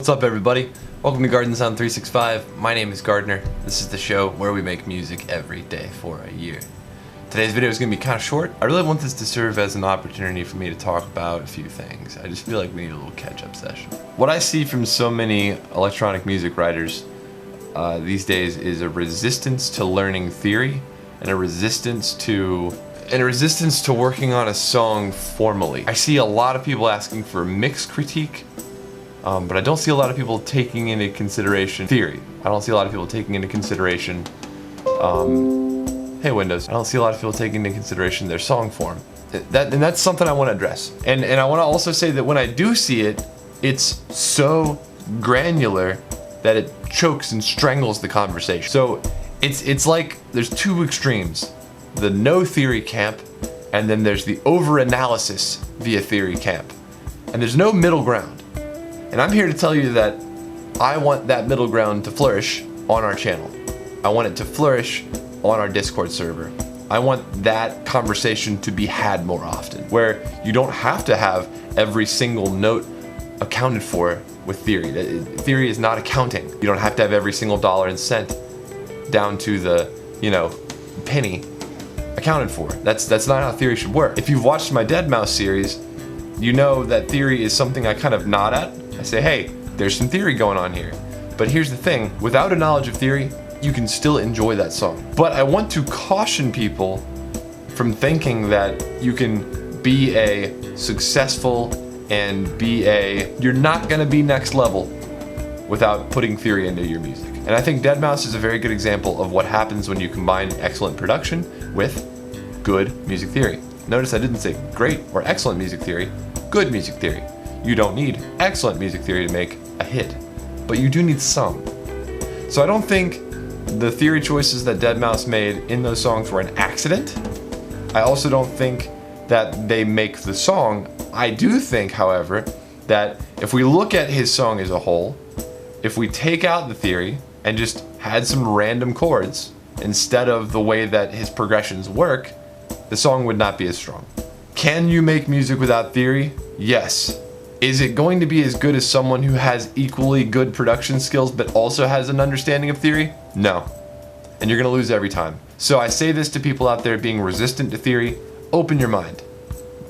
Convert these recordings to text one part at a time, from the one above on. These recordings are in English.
What's up, everybody? Welcome to Garden Sound 365. My name is Gardner. This is the show where we make music every day for a year. Today's video is going to be kind of short. I really want this to serve as an opportunity for me to talk about a few things. I just feel like we need a little catch-up session. What I see from so many electronic music writers these days is a resistance to learning theory and a resistance to working on a song formally. I see a lot of people asking for mix critique. But I don't see a lot of people taking into consideration theory. I don't see a lot of people taking into consideration, hey Windows, I don't see a lot of people taking into consideration their song form. And that's something I want to address. And I want to also say that when I do see it, it's so granular that it chokes and strangles the conversation. So it's like there's two extremes. The no theory camp, and then there's the over-analysis via theory camp. And there's no middle ground. And I'm here to tell you that I want that middle ground to flourish on our channel. I want it to flourish on our Discord server. I want that conversation to be had more often, where you don't have to have every single note accounted for with theory. Theory is not accounting. You don't have to have every single dollar and cent down to the, penny accounted for. That's not how theory should work. If you've watched my Deadmau5 series, you know that theory is something I kind of nod at. I say, hey, there's some theory going on here. But here's the thing, without a knowledge of theory, you can still enjoy that song. But I want to caution people from thinking that you can be a successful and you're not gonna be next level without putting theory into your music. And I think Deadmau5 is a very good example of what happens when you combine excellent production with good music theory. Notice I didn't say great or excellent music theory, good music theory. You don't need excellent music theory to make a hit, but you do need some. So I don't think the theory choices that Deadmau5 made in those songs were an accident. I also don't think that they make the song. I do think, however, that if we look at his song as a whole, if we take out the theory and just had some random chords instead of the way that his progressions work, the song would not be as strong. Can you make music without theory? Yes. Is it going to be as good as someone who has equally good production skills but also has an understanding of theory? No. And you're gonna lose every time. So I say this to people out there being resistant to theory, open your mind.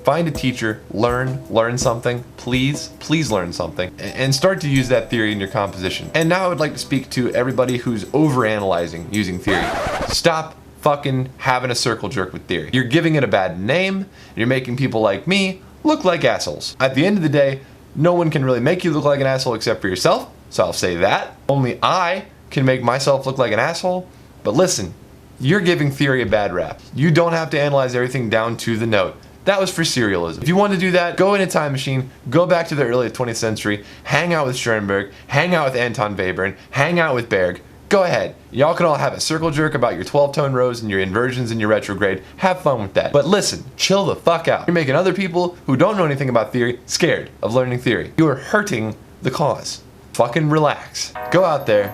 Find a teacher, learn something, please learn something, and start to use that theory in your composition. And now I would like to speak to everybody who's overanalyzing using theory. Stop fucking having a circle jerk with theory. You're giving it a bad name, and you're making people like me look like assholes. At the end of the day, no one can really make you look like an asshole except for yourself, so I'll say that. Only I can make myself look like an asshole. But listen, you're giving theory a bad rap. You don't have to analyze everything down to the note. That was for serialism. If you want to do that, go in a time machine, go back to the early 20th century, hang out with Schoenberg, hang out with Anton Webern, hang out with Berg. Go ahead. Y'all can all have a circle jerk about your 12-tone rows and your inversions and your retrograde. Have fun with that. But listen, chill the fuck out. You're making other people who don't know anything about theory scared of learning theory. You are hurting the cause. Fucking relax. Go out there,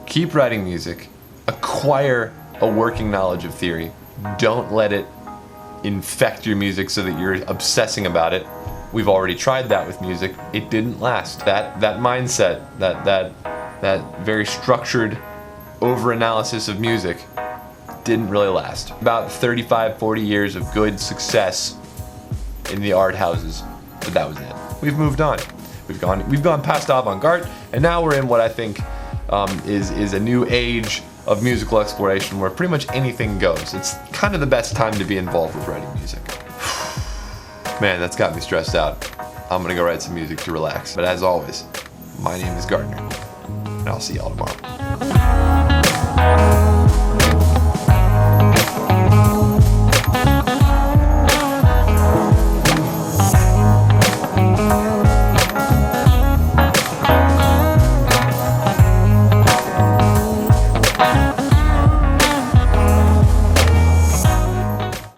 keep writing music, acquire a working knowledge of theory. Don't let it infect your music so that you're obsessing about it. We've already tried that with music. It didn't last. That mindset, that very structured over-analysis of music didn't really last. About 35, 40 years of good success in the art houses, but that was it. We've moved on. We've gone past avant-garde, and now we're in what I think is a new age of musical exploration where pretty much anything goes. It's kind of the best time to be involved with writing music. Man, that's got me stressed out. I'm gonna go write some music to relax. But as always, my name is Gardner, and I'll see y'all tomorrow.